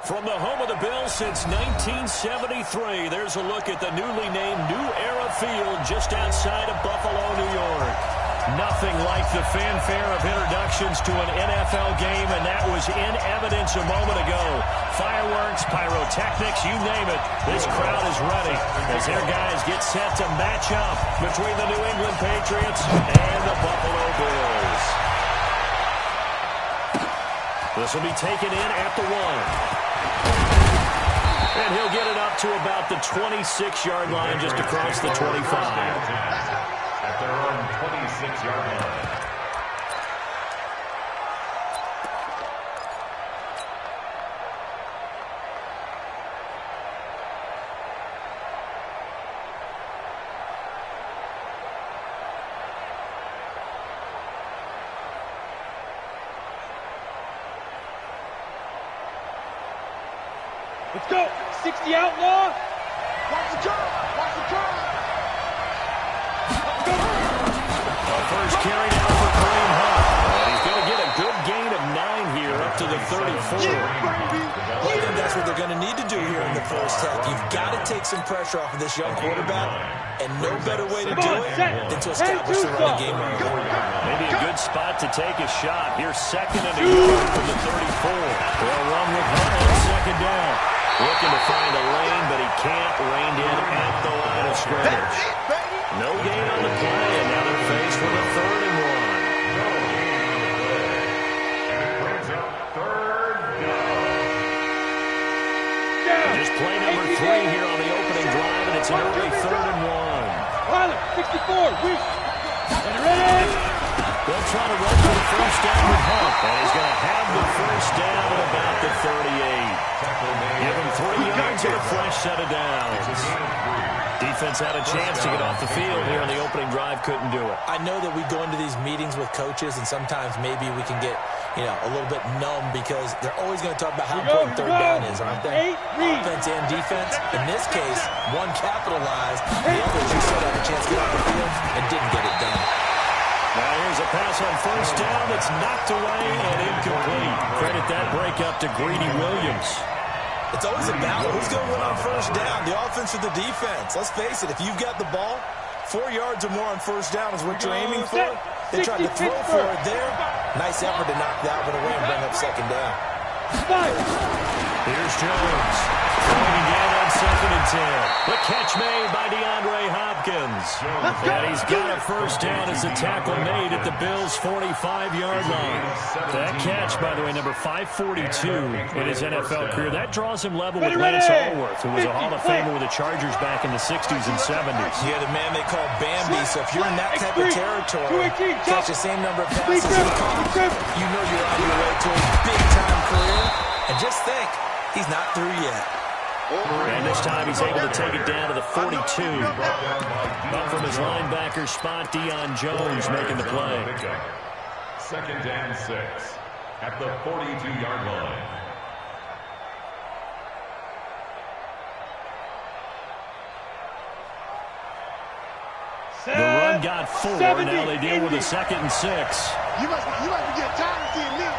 From the home of the Bills since 1973, there's a look at the newly named New Era Field just outside of Buffalo, New York. Nothing like the fanfare of introductions to an NFL game, and that was in evidence a moment ago. Fireworks, pyrotechnics, you name it. This crowd is ready as their guys get set to match up between the New England Patriots and the Buffalo Bills. This will be taken in at the 1. And he'll get it up to about the 26-yard line, just across the 25. At their own 26-yard line. Let's go. 60 outlaw. Watch the curve. Watch the curve. Let's go. First carry down for Kareem Hunt. And he's going to get a good gain of 9 here up to the 34. Well, I think that's what they're going to need to do here in the first half. You've got to take some pressure off of this young quarterback, and no better way to do it than to establish the running game early. Maybe a good spot to take a shot. Here's second and a yard from the 34. They'll run with Hunt on second down. Looking to find a lane, but he can't. Reined in at the line of scrimmage. No gain on the play, and now they're faced with a 3rd and 1. And it brings up 3rd down. Just play number 3 here on the opening drive, and it's an early 3rd and 1. Pilot, 64, weak. And ready. They'll try to run for the first down with Hunt, and he's going to have the first down at about the 38. Give him 3 yards and a fresh set of downs. Defense had a chance to get off the field here on the opening drive, couldn't do it. I know that we go into these meetings with coaches, and sometimes maybe we can get, a little bit numb because they're always going to talk about how important third down is, aren't they? Offense and defense. In this case, one capitalized, the other just had a chance to get off the field and didn't get it done. Now here's a pass on first down that's knocked away and incomplete. Credit that break up to Greedy Williams. It's always a battle. Who's going to win on first down, the offense or the defense? Let's face it, if you've got the ball, 4 yards or more on first down is what you're aiming for. They tried to throw for it there. Nice effort to knock that one away and bring up second down. Here's Jones. Throwing again on 2nd and 10. The catch made by DeAndre Hopkins. And he's got a first down as the tackle made at the Bills' 45-yard line. That catch, by the way, number 542 in his NFL career. That draws him level with Lance Allworth, who was a Hall of Famer with the Chargers back in the 60s and 70s. Yeah, the man they call Bambi. So if you're in that type of territory, catch the same number of passes he caught, you know you're on your way to a big-time career. And just think, he's not through yet. And this time he's able to take it down to the 42. Up from his linebacker spot, Deion Jones making the play. 2nd and 6 at the 42-yard line. The run got 4. Now they deal with a 2nd and 6. You must be getting tired of seeing me.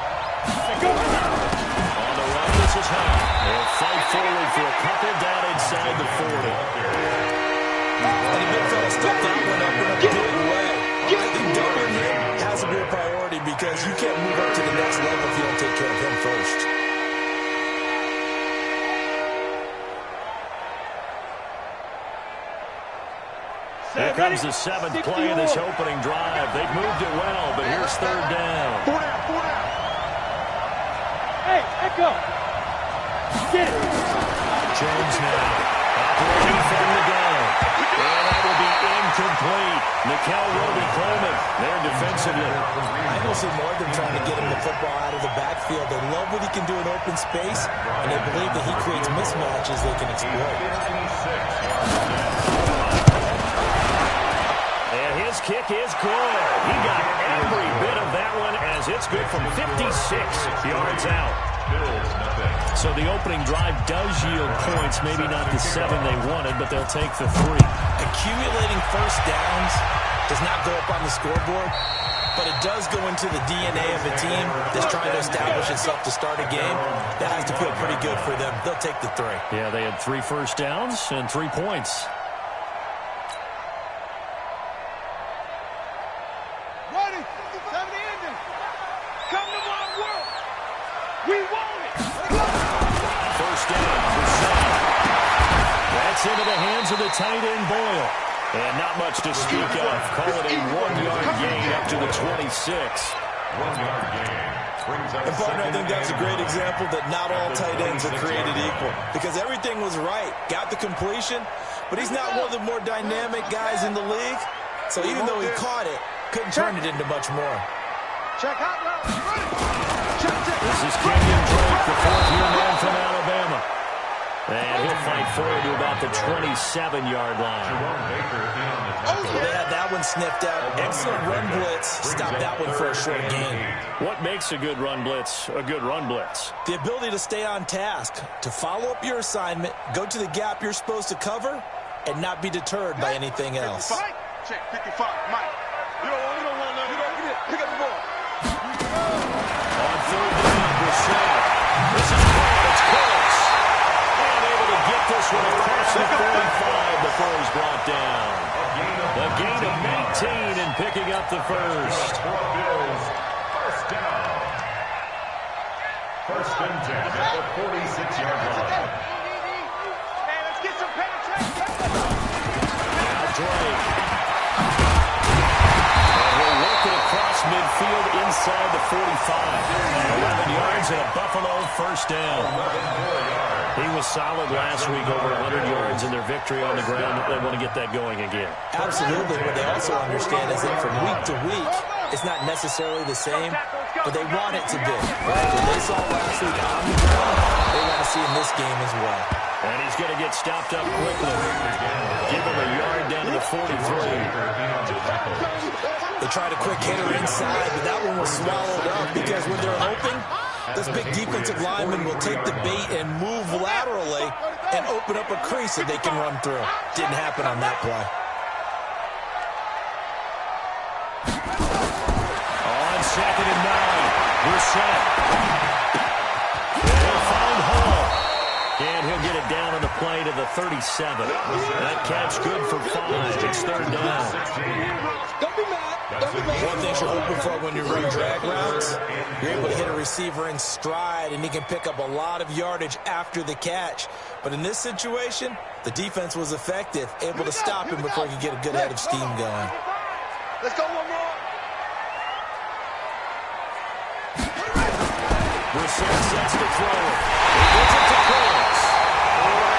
On the run, this is Hunt. They'll fight forward for a couple down inside the 40. And the big fella stepped that one up in a big way. I think doubling him has to be a priority because you can't move up to the next level if you don't take care of him first. Here comes the 7th play of this opening drive. They've moved it well, but here's 3rd down. 4 down. Hey, Echo. Get it. Jones now. Operating from the gun. And that will be incomplete. Nickel Roby-Coleman there defensively. I will see more than trying to get him the football out of the backfield. They love what he can do in open space, and they believe that he creates mismatches they can exploit. And his kick is good. He got every bit of that one as it's good from 56 yards out. So the opening drive does yield points, maybe not the 7 they wanted, but they'll take the 3. Accumulating first downs does not go up on the scoreboard, but it does go into the DNA of a team that's trying to establish itself to start a game. That has to feel pretty good for them. They'll take the 3. Yeah, they had 3 first downs and 3 points. Ready? 70 ending. Come to my world. We want it. First down for Sam. That's into the hands of the tight end, Boyle. And not much to speak of. Call it a 1-yard gain up to the 26. 1-yard gain. And, partner, I think that's a great example that not all tight ends are created equal. Because everything was right. Got the completion, but he's not one of the more dynamic guys in the league. So even though he caught it, couldn't turn it into much more. Check out route. This is Kenyon Drake, the 4th-year man from Alabama. And he'll fight forward to about the 27-yard line. They had that one sniffed out. Excellent run blitz. Stop that one for a short gain. What makes a good run blitz a good run blitz? The ability to stay on task, to follow up your assignment, go to the gap you're supposed to cover, and not be deterred by anything else. Check 55, Mike. You don't want to let him pick up the ball. On 3rd down, Brissett. This is caught. It's close. And able to get this one across the 45 before he's brought down. A gain of 19 and picking up the first. First down. 1st and 10 at the 46-yard line. Hey, let's get some penetration. Now Drake. And he'll work it across midfield inside the 45. 11 yards and a Buffalo first down. He was solid last week, over 100 yards in their victory on the ground. They want to get that going again. Absolutely. What they also understand is that from week to week, it's not necessarily the same, but they want it to be. Right? What they saw last week on the ground, they want to see in this game as well. And he's going to get stopped up quickly. Give him a yard down to the 43. They tried a quick hitter inside, but that one was swallowed up because when they're hoping, this big defensive lineman will take the bait and move laterally and open up a crease that they can run through. Didn't happen on that play. On 2nd and 9, Brissett. They'll find Hall. And he'll get it down on the play to the 37. That catch good for 5. It's 3rd down. Don't be mad. One thing you're hoping for when you run drag routes, you're able to hit a receiver in stride, and he can pick up a lot of yardage after the catch. But in this situation, the defense was effective, able to stop him before he could get a good head of steam going. Let's go one more. Brissett sets to throw it. He gets it to Phillips.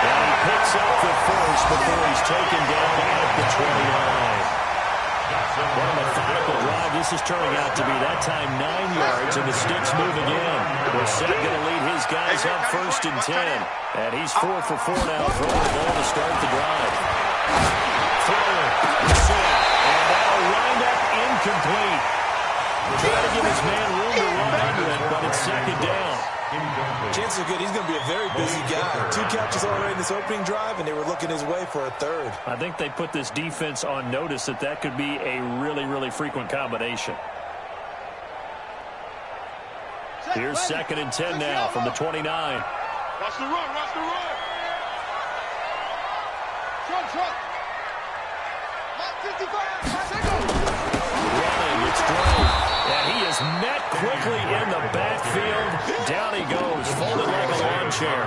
And he picks up the first before he's taken down at the 29. What a methodical drive this is turning out to be. That time 9 yards, and the sticks move again. Brissett going to lead his guys up 1st and 10. And he's 4 for 4 now, throwing the ball to start the drive. Thrower, Brissett, and that'll wind up incomplete. Trying to give his man room to run under it, but it's 2nd down. Chances are good. He's going to be a very busy guy. 2 catches already in this opening drive, and they were looking his way for a 3rd. I think they put this defense on notice that could be a really, really frequent combination. Here's 2nd and 10 now from the 29. Watch the run. Watch the run. Truck. Mark 55. Running, it's Drake. And he is met quickly in the backfield. Down he goes, folded like a lawn chair.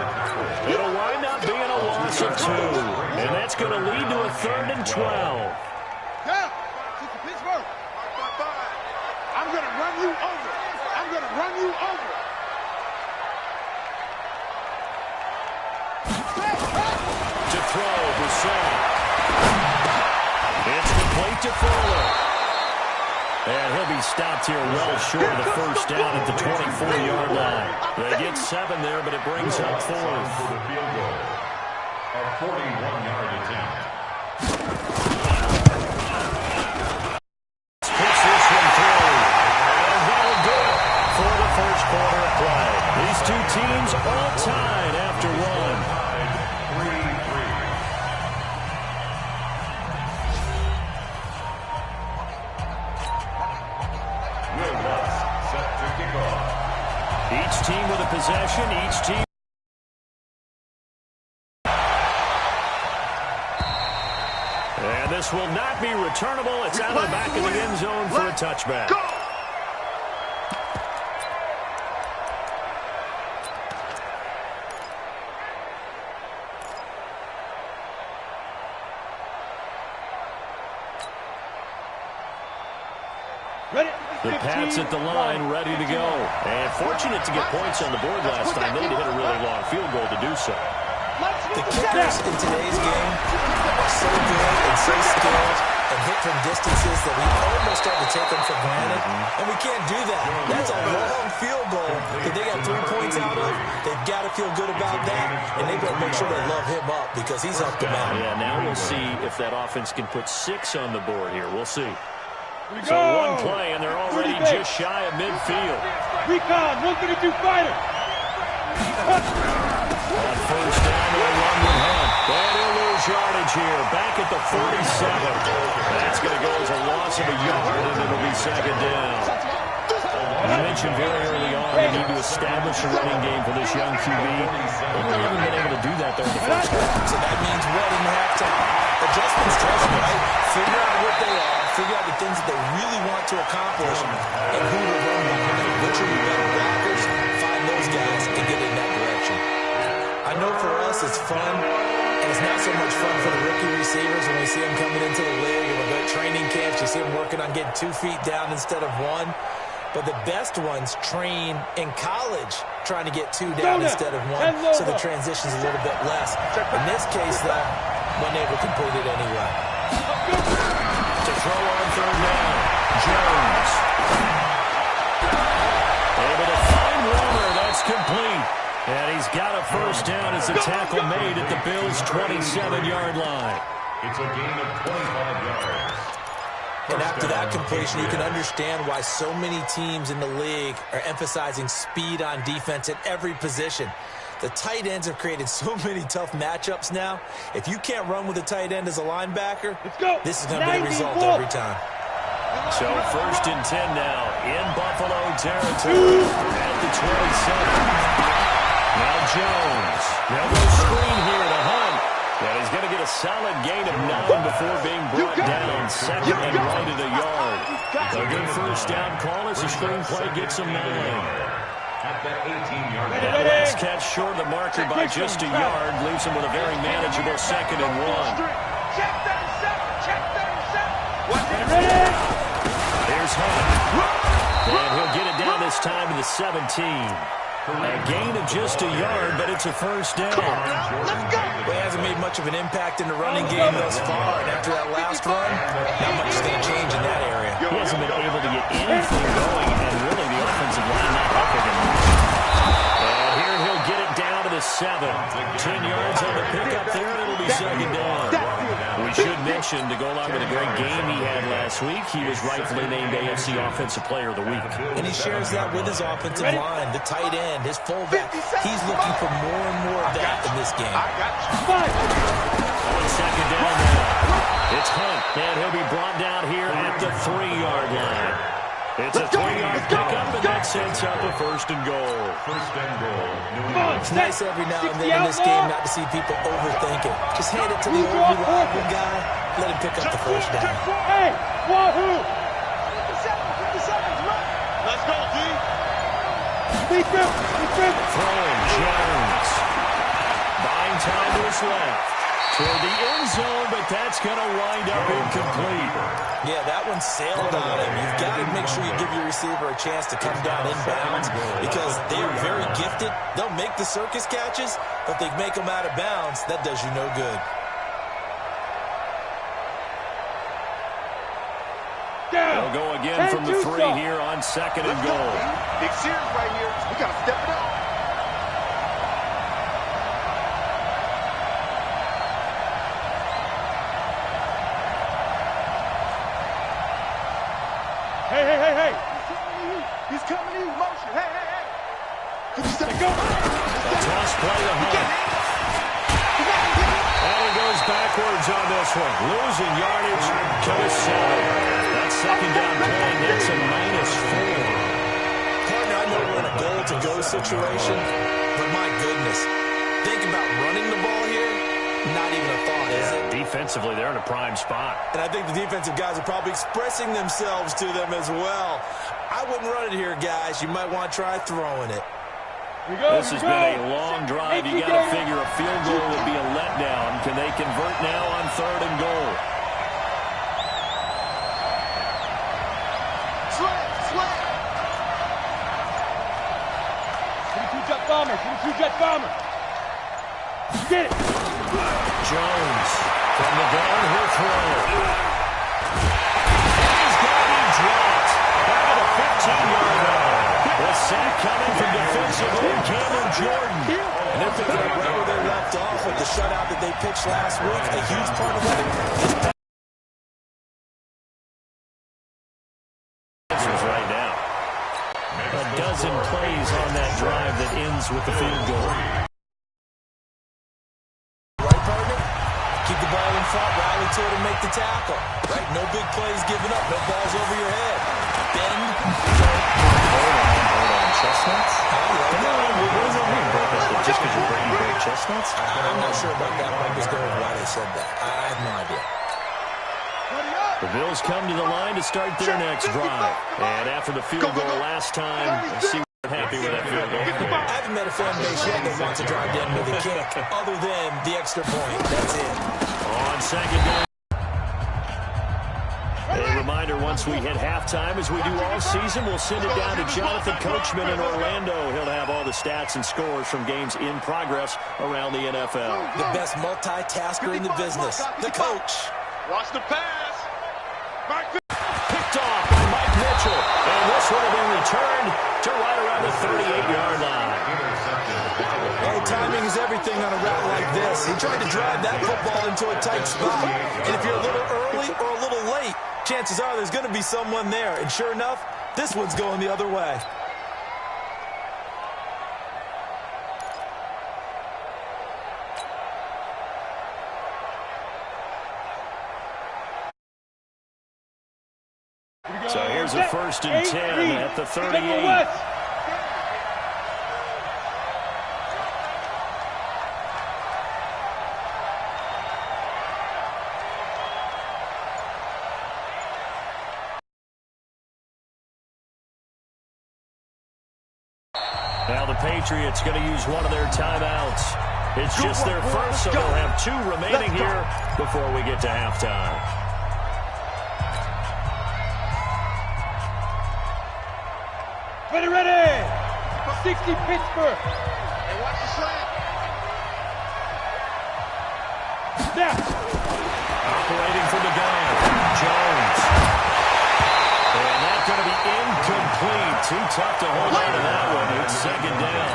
It'll wind up being a loss of 2. And that's going to lead to a 3rd and 12. Yeah, Pittsburgh. I'm going to run you over. To throw, Brissett. It's complete to Fuller. And he'll be stopped here well short of the first down at the 24-yard line. They get 7 there, but it brings up 4th. For the field goal. A 41-yard attempt. Puts this one through. And that'll do it for the first quarter of play. These two teams all tied after 1. possession. Each team. And this will not be returnable. It's out of the back of the end zone for a touchback. Go! The Pats at the line, ready to go. And fortunate to get points on the board last time. They had to hit a really long field goal to do so. The kickers in today's game are so good and so skilled and hit from distances that we almost start to take them for granted. And we can't do that. That's a long field goal that they got 3 points out of. They've got to feel good about that, and they've got to make sure they love him up because he's helped them out. Yeah, now we'll see if that offense can put 6 on the board here. We'll see. So one play, and they're already just shy of midfield. Recon, 132 fighter. On first down, they'll run with Hunt. And he'll lose yardage here. Back at the 47. That's going to go as a loss of a yard, and it'll be second down. You mentioned very early on they need to establish a running game for this young QB. They really haven't been able to do that, though, in the first half. So that means what in halftime? Adjustments, right? Figure out what they are. Figure out the things that they really want to accomplish and who to run behind. Which are your better blockers? Find those guys and get in that direction. I know for us it's fun, and it's not so much fun for the rookie receivers when we see them coming into the league and we go to training camps. You see them working on getting 2 feet down instead of 1. But the best ones train in college trying to get 2 down instead of 1, so the transition's a little bit less. In this case, though, when they were completed anyway. To throw on third down, Jones. Able to find Warner. That's complete. And he's got a first down as a tackle made at the Bills' 27-yard line. It's a gain of 25 yards. And after that completion, you can understand why so many teams in the league are emphasizing speed on defense at every position. The tight ends have created so many tough matchups now. If you can't run with a tight end as a linebacker, this is going to be the result every time. So first and 10 now in Buffalo territory at the 27. Now Jones. Now go screen here to Hunt. And he's going to get a solid gain of 9 before being brought down. Second and right at a yard. A good first down call as the screen play gets him 9. At the 18-yard line. That last catch short of the marker by just a yard leaves him with a very manageable second and 1. Check 37, check 37. Here's Hunt. And he'll get it down this time to the 17. A gain of just a yard, but it's a first down. Well, he hasn't made much of an impact in the running game thus far, and after that last run, not much is going to change in that area. He hasn't been able to get anything going, and really the offensive line not helping him. And here he'll get it down to the 7. 10 yards on the pickup there, and it'll be second down. We should mention, to go along with a great game he had last week, he was rightfully named AFC Offensive Player of the Week. And he shares that with his offensive line, the tight end, his fullback. He's looking for more and more of that in this game. On second down now, it's Hunt, and he'll be brought down here at the 3-yard line. It's a 3-yard pickup, and that sets up a first and goal. First and goal. It's nice every now and then in this game not to see people overthink it. Just hand it to the old reliable guy, let him pick up the first down. Hey, Wahoo! 57 seconds, run! Let's go, D! Throwing Jones. Buying time to his left. Toward the end zone, but that's going to wind up incomplete. Yeah, that one sailed on him. You've got to make sure you give your receiver a chance to come down inbounds because they are very gifted. They'll make the circus catches, but if they make them out of bounds, that does you no good. They'll go again from the 3 here on second and goal. Big series right here. We got to step it up. Hey. He's coming in motion. Hey. Go. A toss play to Hunt. And he goes backwards on this one. Losing yardage to the 7. That second down play, that's a -4. Partner, I know we're in a goal-to-go situation. But my goodness, think about running the ball here. Not even a thought, is it? Defensively, they're in a prime spot. And I think the defensive guys are probably expressing themselves to them as well. I wouldn't run it here, guys. You might want to try throwing it. This has been a long drive. You got to figure a field goal would be a letdown. Can they convert now on 3rd and goal? Two-jet bomber. Two-jet bomber. Get it. Jones from the gun, he'll throw. He's got to be dropped. Back at the 15-yard line. The sack coming from defensive end Cameron Jordan. And they're picking up right where they left off with the shutout that they pitched last week. A huge part of that is right now. A dozen plays on that drive that ends with the field goal. Right, partner? Keep the ball in front, rally to it, and make the tackle. Right? No big plays given up, no balls over your head. Bend. Hold on. Chestnuts? What does that mean? Just because you're breaking great chestnuts? I'm not sure about that, but I'm just going with why they said that. I have no idea. The Bills come to the line to start their next drive. And after the field goal last time, I see we're happy with that field goal. I haven't met a fan base yet that wants to drive down with a kick, other than the extra point. That's it. On 2nd down. A reminder, once we hit halftime, as we do all season, we'll send it down to Jonathan Coachman in Orlando. He'll have all the stats and scores from games in progress around the NFL. The best multitasker in the business, the coach. Watch the pass. Picked off by Mike Mitchell. And this will have been returned to right around the 38-yard line. Well, timing is everything on a route like this. He tried to drive that football into a tight spot. And if you're a little early or a little late, chances are there's going to be someone there. And sure enough, this one's going the other way. So here's a 1st and 10 at the 38. Now the Patriots going to use one of their timeouts. It's just their first, so they'll have 2 remaining here before we get to halftime. Ready. 60 Pittsburgh. Hey, watch the slant. Snap. Operating from the gun, Jones. And that's going to be incomplete. Too tough to hold on to that one. It's 2nd down.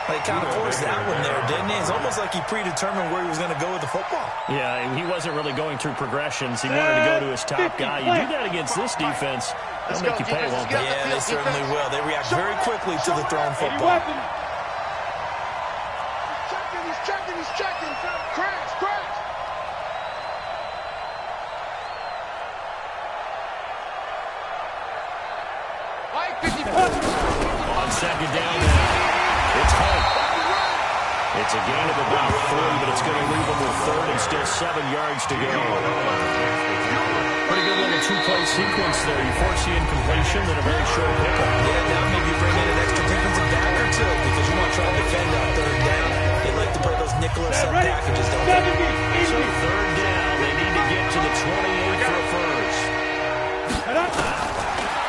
He kind of forced that one there, didn't he? It's almost like he predetermined where he was going to go with the football. Yeah, he wasn't really going through progressions. He wanted to go to his top guy. You do that against this defense, they'll make you pay, won't they? Yeah, they certainly will. They react very quickly to the thrown football. He's checking. Crash. On 2nd down now, it's Hunt. It's a gain of about 3, but it's going to leave them with 3rd and still 7 yards to go. Pretty good little 2-play sequence there. You force the incompletion, then a very short pickup. Yeah, now maybe bring in an extra defensive back or 2 because you want to try to defend on 3rd down. They like to play those nickel or sub packages, don't they? So 3rd down, they need to get to the 28 for a first.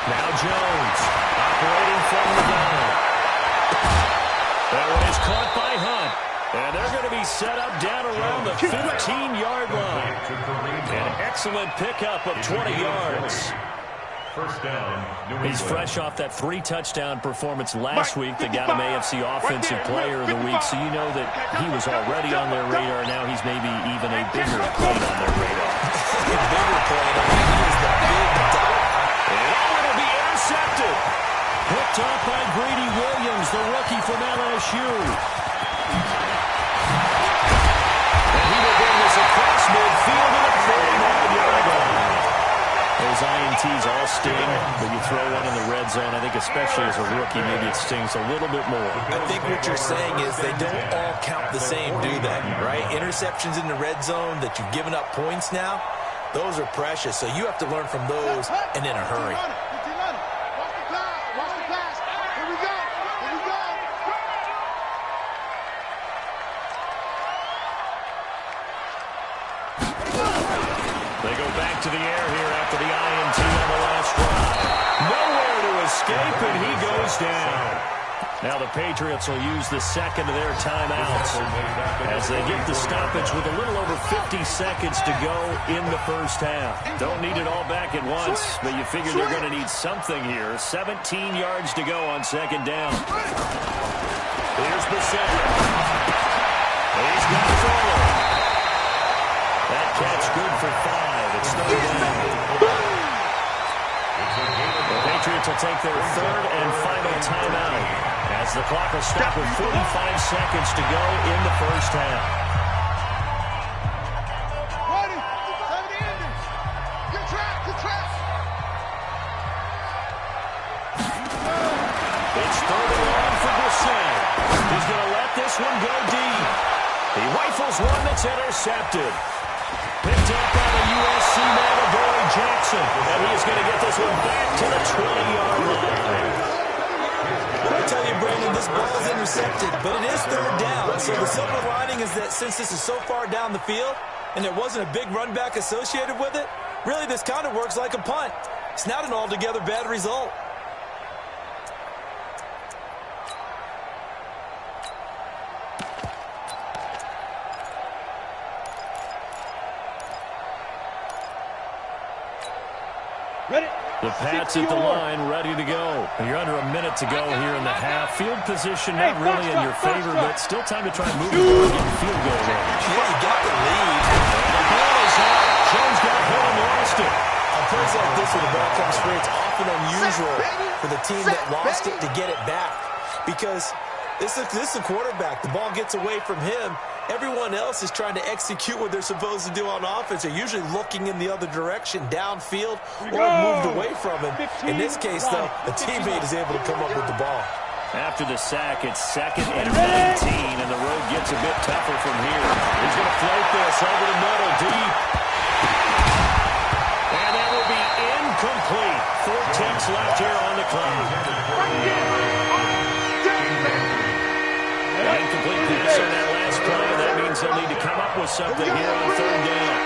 Now Jones, operating from the gun. That one is caught by Hunt. And they're going to be set up down around the 15-yard line. An excellent pickup of 20 yards. First down, New He's England. fresh off that 3-touchdown performance last week that got him AFC Offensive Player of the Week. So you know that he was already on their radar. Now he's maybe even a bigger play on their radar. Bigger play. He is the big dot. And it'll be intercepted. Picked off by Greedy Williams, the rookie from LSU. And he will bring this across midfield to the 49-yard line. Those INT INTs all sting, but you throw one in the red zone, I think especially as a rookie, maybe it stings a little bit more. I think what you're saying is they don't all count the same, do they? Right? Interceptions in the red zone that you've given up points now, those are precious. So you have to learn from those and in a hurry. To the air here after the INT on the last drive. Nowhere to escape, and he goes down. Now the Patriots will use the second of their timeouts as they get the stoppage with a little over 50 seconds to go in the first half. Don't need it all back at once, but you figure they're going to need something here. 17 yards to go on second down. Here's Bissett. He's got Fuller. That catch good for 5. It's third down. The Patriots will take their third and final timeout as the clock will stop with 45 seconds to go in the first half. It's third and long for Bissett. He's going to let this one go deep. He rifles one that's intercepted. Picked up by the USC man, Adoree Jackson. And he is going to get this one back to the 20-yard line. I tell you, Brandon, this ball is intercepted, but it is third down. So the silver lining is that since this is so far down the field and there wasn't a big run back associated with it, really this kind of works like a punt. It's not an altogether bad result. The Pats at the line, ready to go. You're under a minute to go here in the half. Field position not really in your favor, but still time to try and move the ball and get field goal range. Yeah, you got the lead. The ball is out. Jones got hit and lost it. On plays like this where the ball comes free, it's often unusual for the team that lost it to get it back. Because this is a quarterback. The ball gets away from him. Everyone else is trying to execute what they're supposed to do on offense. They're usually looking in the other direction, downfield, or moved away from him. In this case, though, a teammate is able to come up with the ball. After the sack, it's second and 19, and the road gets a bit tougher from here. He's going to float this over the middle, deep. And that will be incomplete. 4 left here on the clock. Incomplete pass on that last play, and that means they'll need to come up with something here on third down.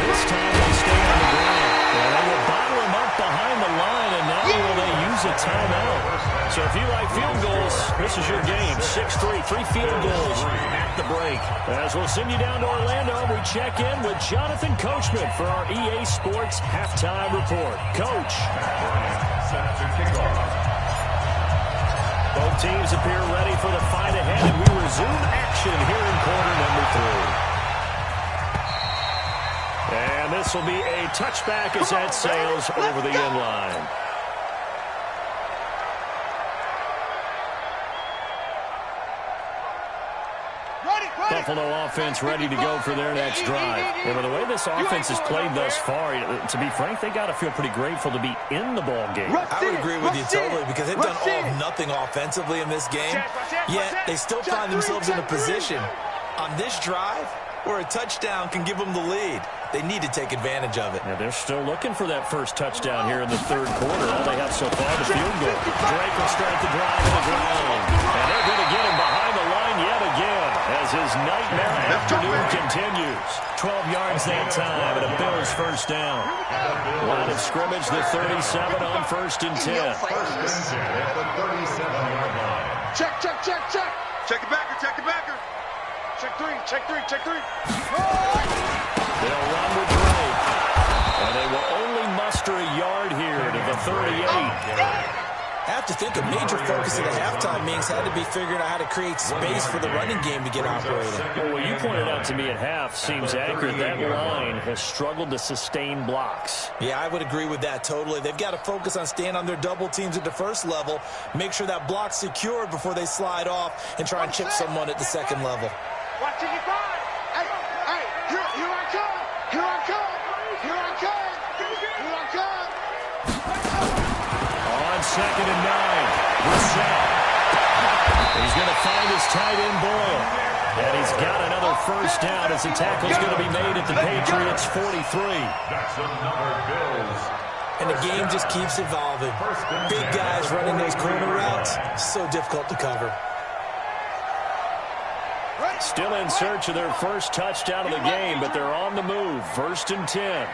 This time they stay on the ground. And they will bottle him up behind the line, and now will they use a timeout. So if you like field goals, this is your game. 6-3, 3 field goals at the break. As we'll send you down to Orlando, we check in with Jonathan Coachman for our EA Sports Halftime Report. Coach. Set to kickoff. Both teams appear ready for the fight ahead, and we resume action here in quarter number 3. And this will be a touchback as that sails over the end line. Buffalo offense ready to go for their next drive. And with the way this offense has played thus far, to be frank, they got to feel pretty grateful to be in the ball game. I would agree with you totally because they've done all nothing offensively in this game, yet they still find themselves in a position on this drive where a touchdown can give them the lead. They need to take advantage of it. Yeah, they're still looking for that first touchdown here in the third quarter. All they have so far, the field goal. Drake will start the drive to the ground. And they're going to get him behind the line yet again as his nightmare afternoon continues. 12 yards that time and a Bills first down. Line of scrimmage, the 37 on 1st and 10. 1st and 10 at the 37-yard line. Check. Check it backer, check it backer. Check three. They'll run with Drake. And they will only muster a yard here to the 38. I have to think a major focus of the halftime meetings had to be figuring out how to create space for the running game to get operating. Well, what you pointed out to me at half seems accurate. That line has struggled to sustain blocks. Yeah, I would agree with that totally. They've got to focus on staying on their double teams at the first level, make sure that block's secured before they slide off and try and chip someone at the second level. Watch it, you find. Hey, here I come. 2nd and 9. Brissett. He's going to find his tight end Boyle. And he's got another first down as the tackle's going to be made at the Patriots' 43. That's another Bills. And the game just keeps evolving. Big guys running those corner routes, so difficult to cover. Still in search of their first touchdown of the game, but they're on the move. 1st and 10.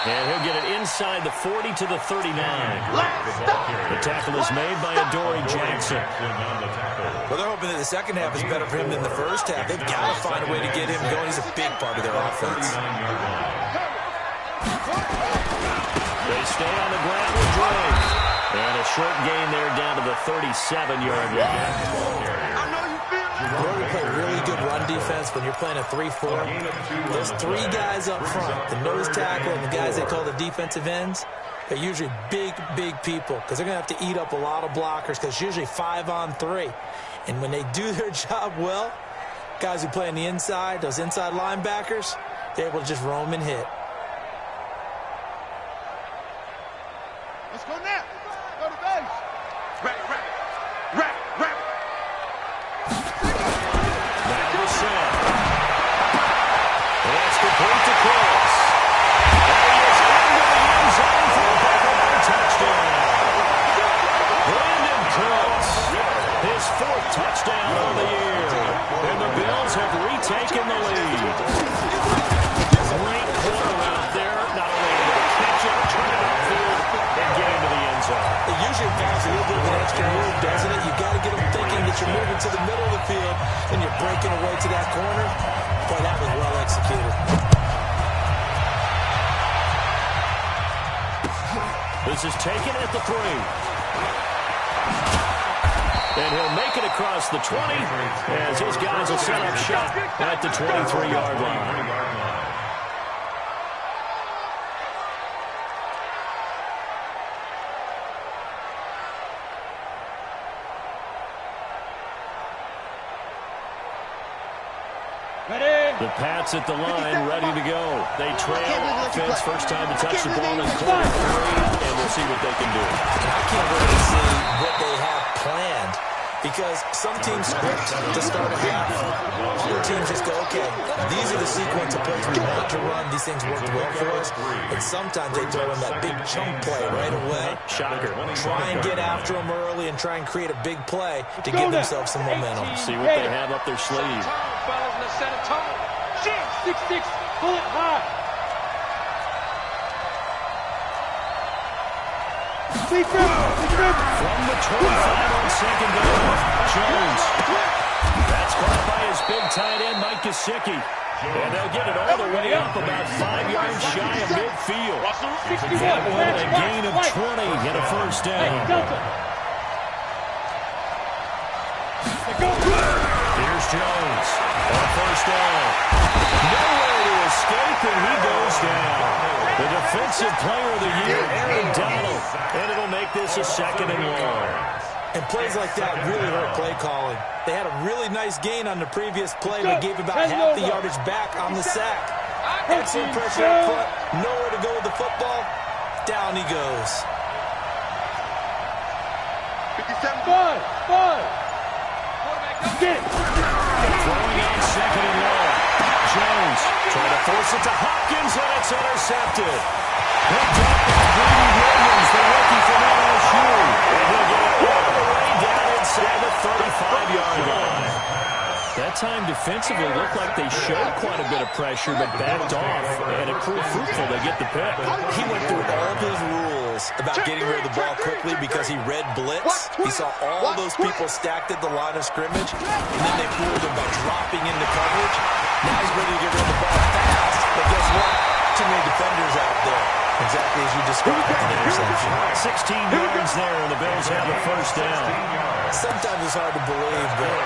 And he'll get it inside the 40 to the 39. The tackle is made by Adoree Jackson. Well, they're hoping that the second half is better for him than the first half. They've got to find a way to get him going. He's a big part of their offense. They stay on the ground with Drake. And a short gain there down to the 37-yard line. We're playing really good run defense when you're playing a 3-4. Those 3 guys up front, the nose tackle and the guys they call the defensive ends, they're usually big, big people because they're going to have to eat up a lot of blockers because it's usually 5-on-3. And when they do their job well, guys who play on the inside, those inside linebackers, they're able to just roam and hit. Let's go now. Go to base. Right. That's complete to Cross. And he is into the end zone for a back-over touchdown. Brandon Cooks, his 4th touchdown of the year. And the Bills have retaken the lead. Great corner out there. Not only able to catch it, turn it upfield, and get into the end zone. It usually involves a little bit of an extra move, doesn't it? You've got to get them thinking that you're moving to the middle of the field and you're breaking away to that corner. Boy, that was well executed. This is taken at the 3. And he'll make it across the 20 as his guys will set up shop at the 23-yard line. The Pats at the line, ready to go. They trail offense, first time to touch the ball in quarter 3, and we'll see what they can do. I can't wait to see what they have planned because some teams script to start a half. Other teams just go, okay, these are the sequence of plays we want to run. These things work well for us. And sometimes they throw in that big chunk play right away. Shocker. Try and get after them early and try and create a big play to give themselves some momentum. See what they have up their sleeve. 6-6, pull it high. From the 25 on 2nd down, Jones. That's caught by his big tight end, Mike Gesicki. And they'll get it all the way up about 5 yards shy of midfield. And a gain of 20 and a first down. Here's Jones on first down. Nowhere to escape, and he goes down. The defensive player of the year, Aaron Donald. And it'll make this a 2nd and 1. And plays like that really hurt play calling. They had a really nice gain on the previous play, but gave about half the yardage back on the sack. Excellent pressure up front. Nowhere to go with the football. Down he goes. 57-5. Get it. Throwing on 2nd and 1. Jones trying to force it to Hopkins, and it's intercepted. Picked up by Brady Williams, the rookie from LSU. And he'll get it all the way down inside the 35-yard line. That time defensively looked like they showed quite a bit of pressure, but backed off, and it proved fruitful. They get the pick. He went through all of his rules about getting rid of the ball quickly because he read blitz. He saw all those people stacked at the line of scrimmage, and then they fooled him by dropping into coverage. Now he's ready to get rid of the ball fast, but guess what? Too many defenders out there. Exactly as you described with an interception. 16 yards there, and the Bills have a first down. Sometimes it's hard to believe, but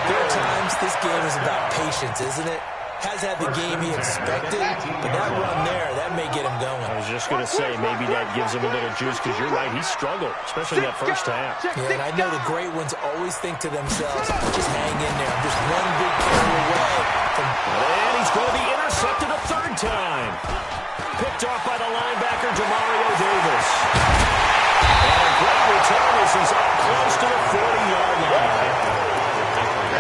there are times this game is about patience, isn't it? has had the game he expected, but that run there, that may get him going. I was just going to say, maybe that gives him a little juice, because you're right, he struggled, especially that first half. Yeah, and I know the great ones always think to themselves, just hang in there. I'm just one big carry away from... And he's going to be intercepted a third time. Picked off by the linebacker, Demario Davis. And a great return as he's up close to the 40-yard line.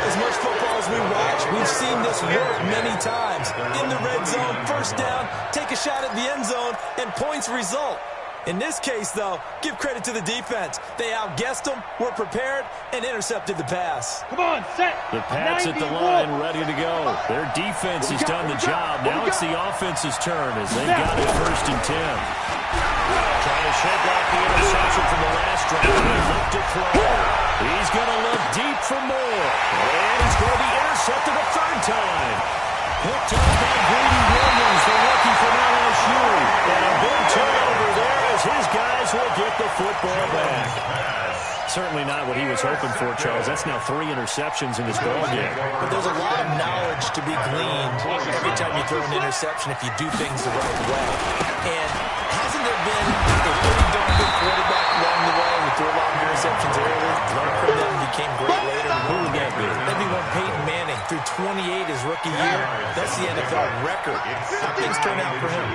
As much football as we watch, we've seen this work many times. In the red zone, first down, take a shot at the end zone, and points result. In this case, though, give credit to the defense. They outguessed them, were prepared, and intercepted the pass. Come on, set. The Pats at the line, ready to go. Their defense has done the job. Now it's the offense's turn as they've got it 1st and 10. Trying to shake off the interception from the last drive. He looked to throw. He's going to look deep for more. And he's going to be intercepted a third time. Picked up by Greedy Williams, the rookie from LSU. And a big turnover there as his guys will get the football back. Certainly not what he was hoping for, Charles. That's now 3 interceptions in this ballgame. But there's a lot of knowledge to be gleaned every time you throw an interception if you do things the right way. And hasn't there been a pretty darn good quarterback along the way who threw a lot of interceptions early, learned from them, became great later? Who would that be? That'd be one Peyton Manning threw 28 his rookie year. That's the NFL record. How things turn out for him?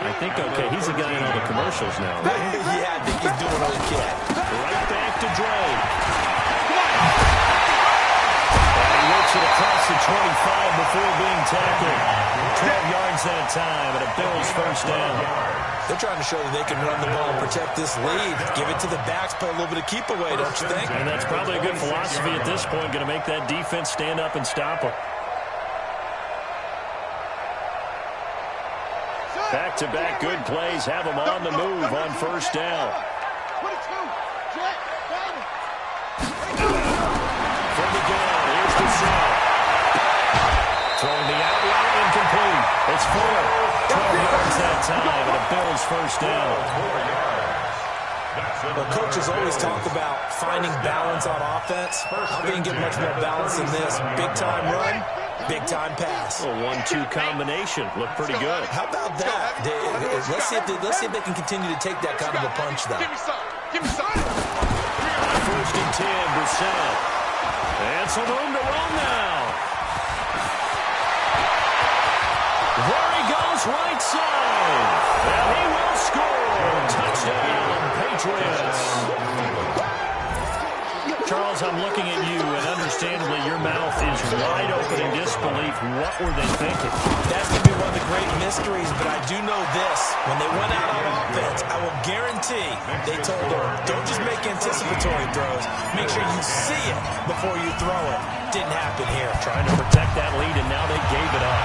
I think, okay, he's the guy in all the commercials now. Yeah, I think he's doing okay. Right back to Drake. And he works it across the 25 before being tackled. 12 yards that time, and a Bills first down. They're trying to show that they can run the ball and protect this lead. Give it to the backs, play a little bit of keep away, don't you think? And that's probably a good philosophy at this point, going to make that defense stand up and stop them. Back-to-back good plays have them on the move on first down. From the gun, here's the set. Throwing the out route incomplete. It's 4. 12 yards that time, and a Bills first down. Well, coaches always talk about finding balance on offense. How can you get much more balance than this? Big-time run, big-time pass. A 1-2 combination. Looked pretty good. How about that? Let's see if they can continue to take that kind of a punch, though. Give me some. 1st and 10, Brissett. And some room to run now. There he goes, right side. And he will score. Touchdown, Patriots. Charles, I'm looking at you, and understandably, your mouth is wide open in disbelief. What were they thinking? That's going to be one of the great mysteries, but I do know this. When they went out on offense, I will guarantee they told her, don't just make anticipatory throws. Make sure you see it before you throw it. Didn't happen here. Trying to protect that lead, and now they gave it up.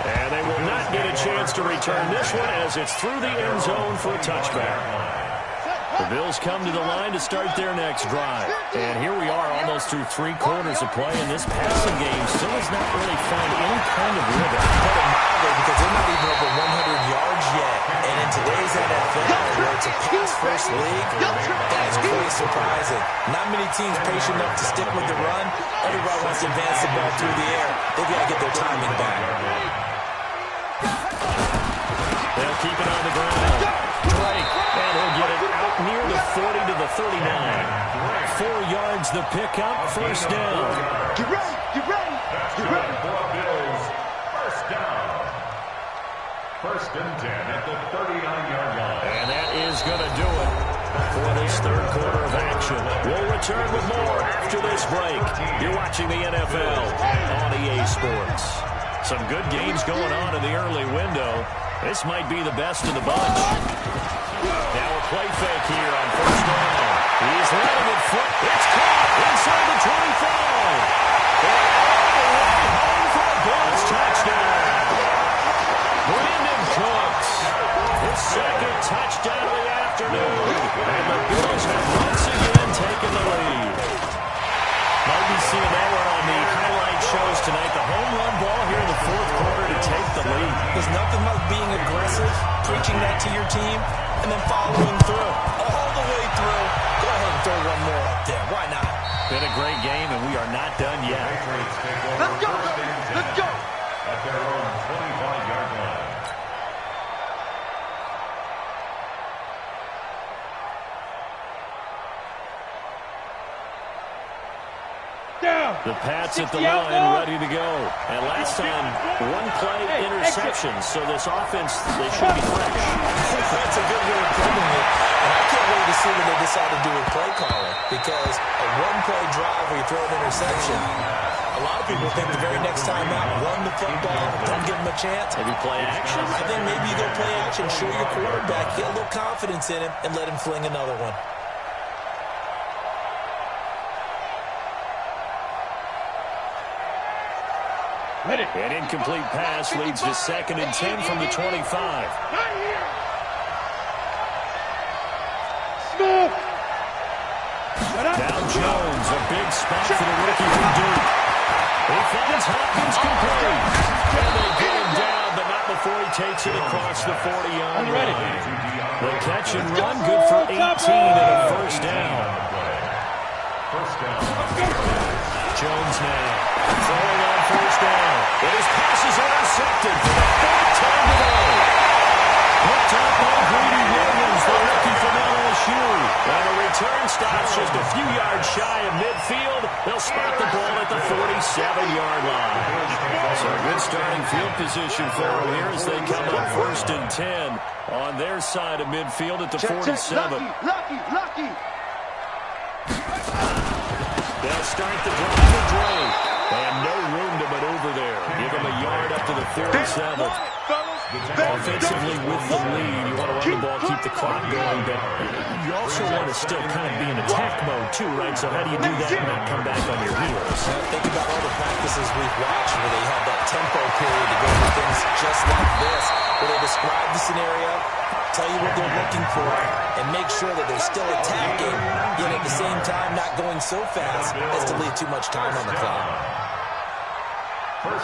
And they will not get a chance to return this one as it's through the end zone for a touchback. The Bills come to the line to start their next drive. And here we are almost through 3 quarters of play, and this passing game still has not really found any kind of rhythm. Put it mildly, because they're not even over 100 yards yet. And in today's NFL, where it's a pass-first league, that is quite surprising. Not many teams patient enough to stick with the run. Everybody wants to advance the ball through the air. They've got to get their timing back. They'll keep it on the ground. Drake, and he'll get it out near the 40 to the 39. 4 yards the pickup, first down. Get ready, get ready, get ready. Bills, first down. 1st and 10 at the 39-yard line. And that is going to do it for this third quarter of action. We'll return with more after this break. You're watching the NFL on EA Sports. Some good games going on in the early window. This might be the best of the bunch. Now a play fake here on first down. He's letting it flip. It's caught inside the 25. And all the way home for a Bills touchdown. Brandon Cooks, his 2nd touchdown of the afternoon. And the Bills have once again taken the lead. Might be seeing that one on the highlight shows tonight. The home run ball here in the 4th quarter to take the lead. There's nothing like being aggressive, preaching that to your team, and then following through. All the way through. Go ahead and throw one more up there. Why not? Been a great game, and we are not done yet. Let's go! Let's go! At their own 25-yard line. The Pats at the line, ready to go. And last time, one play interception. So this offense, they should be fresh. That's a good way of putting it. And I can't wait to see what they decide to do with play calling. Because a one-play drive where you throw an interception, a lot of people think the very next time out, run the football, don't give them a chance. Maybe play action? I think maybe you go play action, show your quarterback, get a little confidence in him, and let him fling another one. An incomplete pass leads to 2nd and 10 from the 25. Now Jones, a big spot for the rookie from Duke. He finds Hopkins complete. And they get him down, but not before he takes it across the 40-yard line. The catch and run, good for 18 and a first down. Jones now throwing on first down. And his pass is intercepted for the 4th time today. Hooked up by Greedy Williams, the rookie from LSU. And the return stops just a few yards shy of midfield. They'll spot the ball at the 47-yard line. So a good starting field position for them here as they come up 1st and 10 on their side of midfield at the 47. Lucky. They'll start the drive with Drake. They have no room to maneuver there. Give them a yard up to the 47th. Offensively with the lead, you want to run the ball, keep the clock going, but you also want to still kind of be in attack mode too, right? So how do you do that and not come back on your heels? Now, think about all the practices we've watched where they have that tempo period to go through things just like this, where they describe the scenario, tell you what they're looking for, and make sure that they're still attacking, yet at the same time not going so fast as to leave too much time on the clock.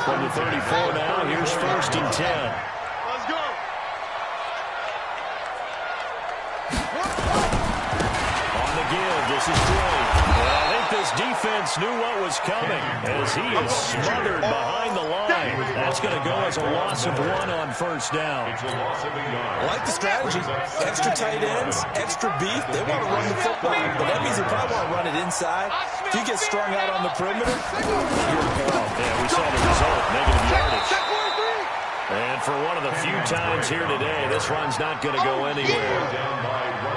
From the 34 now, here's 1st and 10. Let's go. On the give, this is Drake. And I think this defense knew what was coming as he is smothered behind the line. That's going to go as a loss of 1 on first down. I like the strategy. Extra tight ends, extra beef. They want to run the football, but that means they probably want to run it inside. If you get strung out on the perimeter, you're in peril. Yeah, we saw the result, negative yardage. And for one of the few times here today, this run's not going to go anywhere.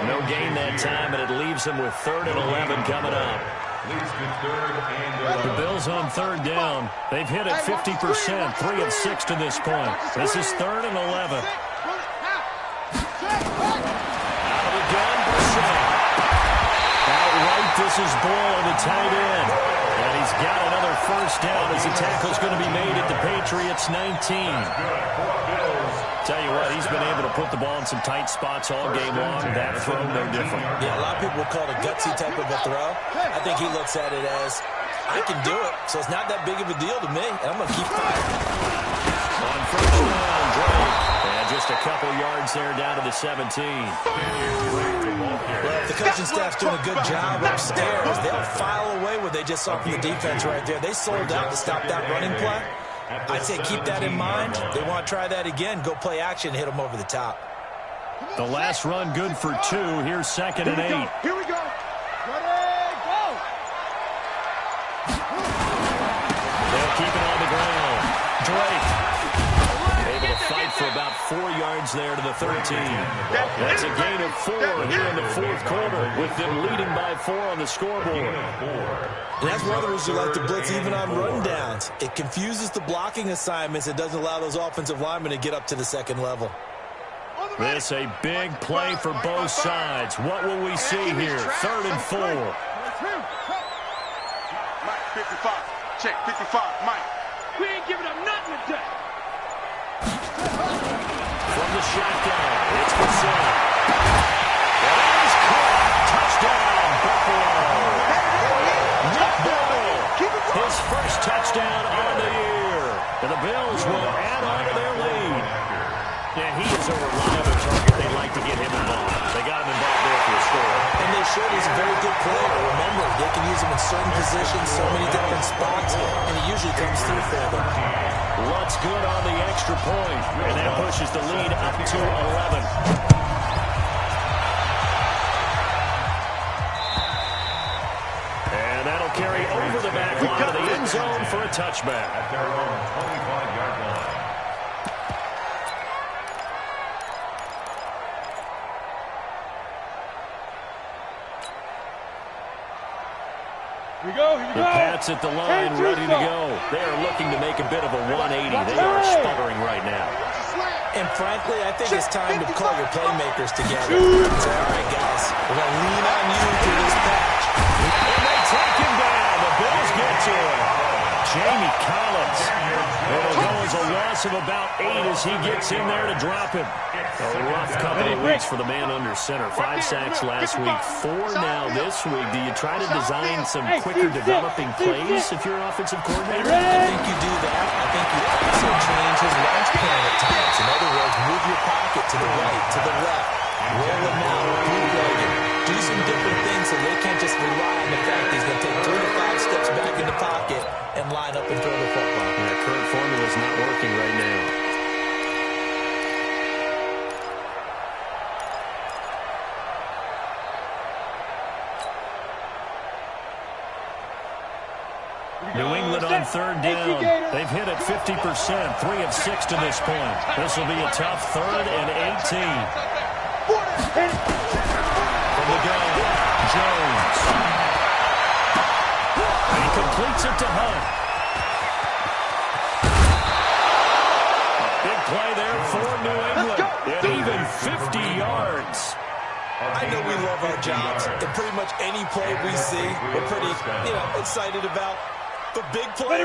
No gain that time, and it leaves them with 3rd and 11 coming up. The Bills on 3rd down. They've hit it 50%, 3 of 6 to this point. This is 3rd and 11. Out of the gun, Brissett. Outright, this is Bull, the tight end. And he's got another first down as the tackle's going to be made at the Patriots 19. Tell you what, he's been able to put the ball in some tight spots all game long. That throw, no different. Yeah, a lot of people will call it a gutsy type of a throw. I think he looks at it as, I can do it, so it's not that big of a deal to me, and I'm going to keep firing. On first down, Drake. And just a couple yards there down to the 17. Well, if the coaching staff's doing a good job upstairs, they'll file away what they just saw from the defense right there. They sold out to stop that running play. I'd say keep that in mind. They want to try that again. Go play action, hit them over the top. The last run good for 2. Here's 2nd and 8. Here we go. Ready, go. They'll keep it on the ground. Drake able to fight for about 4 yards there to the 13. That's a gain of 4 here in the 4th quarter with them leading by 4 on the scoreboard. And that's one of the reasons you like to blitz even on rundowns. It confuses the blocking assignments. It doesn't allow those offensive linemen to get up to the 2nd level. This a big play for both sides. What will we see here? 3rd and 4. Mike, 55. Check, 55. Mike. We ain't giving up nothing today. From the shotgun, it's Brissett. That is caught. Touchdown, Buffalo. Nick Ball, his first touchdown on the year. And the Bills will add on to their lead. Yeah, he is a reliable target. They like to get him involved. They got him involved there for a score. And they showed he's a very good player. Remember, They can use him in certain positions, so many different spots, and he usually comes through for them. Looks good on the extra point, and that pushes the lead up to 11. And that'll carry over the back line of the end zone for a touchback. At their own 25-yard line. Here we go, here we The go. Pats at the line, ready to go. They are looking to make a bit of a 180. They are sputtering right now. And frankly, I think it's time to call your playmakers together. Say, all right, guys, we're going to lean on you through this patch. And they take him down. The Bills get to him. Jamie Collins. It'll go as a loss of about 8 as he gets in there to drop him. A rough couple of weeks for the man under center. 5 sacks last week, 4 now this week. Do you try to design some quicker developing plays if you're an offensive coordinator? I think you do that. I think you also change his launch plan at times. In other words, move your pocket to the right, to the left. Roll him out, bootleg him. Do some different things so they can't just rely on the fact he's going to take 3 to 5 steps back in the pocket and line up and throw the football. That current formula is not working right now. New England on 3rd down. They've hit it 50%, 3 of 6 to this point. This will be a tough 3rd and 18. From the gun, Jones. And he completes it to Hunt. A big play there for New England. And even 50 yards. I know we love our jobs, and pretty much any play we see, we're pretty, excited about. The big plays,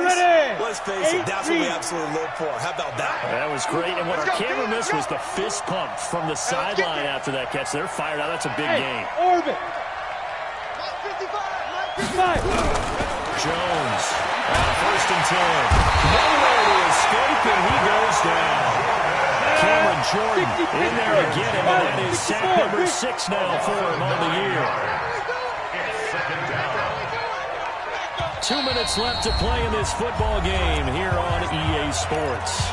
let's face it, that's what we absolutely live for. How about that? That was great, and what our camera missed was the fist pump from the sideline after that catch. They're fired out. That's a big game. Orbit. Jones on 1st and 10. Nowhere to escape, and he goes down. Cameron Jordan in there to get him, and that is sack number 6 now for him on the year. 2 minutes left to play in this football game here on EA Sports.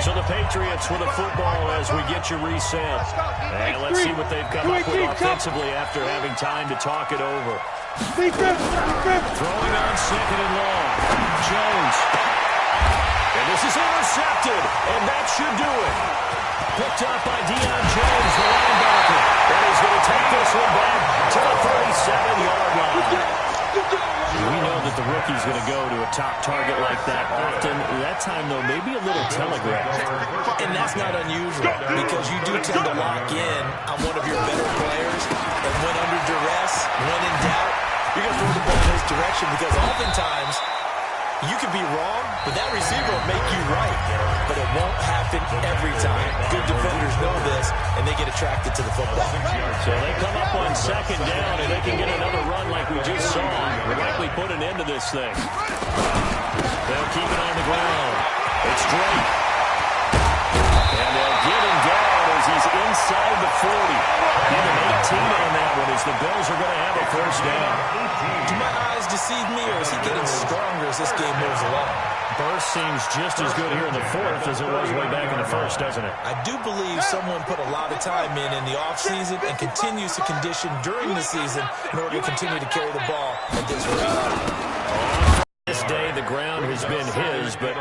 So the Patriots with a football as we get you reset. And let's see what they've come up with offensively after having time to talk it over. Throwing on 2nd and long. Jones. And this is intercepted, and that should do it. Picked up by Deion Jones, the linebacker. And he's going to take this one back to the 37-yard line. We know that the rookie's going to go to a top target like that often. That time, though, maybe a little telegraphed. And that's not unusual because you do tend to lock in on one of your better players. And when under duress, when in doubt, you're going to throw the ball in his direction because oftentimes you could be wrong, but that receiver will make you right. But it won't happen every time. Good defenders know this, and they get attracted to the football. So they come up on 2nd down, and they can get another run like we just saw. We'll likely put an end to this thing. They'll keep it on the ground. It's Drake. And they'll get him down as he's inside the 40. Give him 18 on that one as the Bills are going to have a 1st down. Do my eyes deceive me, or is he getting stronger as this game moves along? Burst seems just as good here in the 4th as it was way back in the 1st, doesn't it? I do believe someone put a lot of time in the offseason and continues to condition during the season in order to continue to carry the ball at this rate. On this day, the ground has been his, but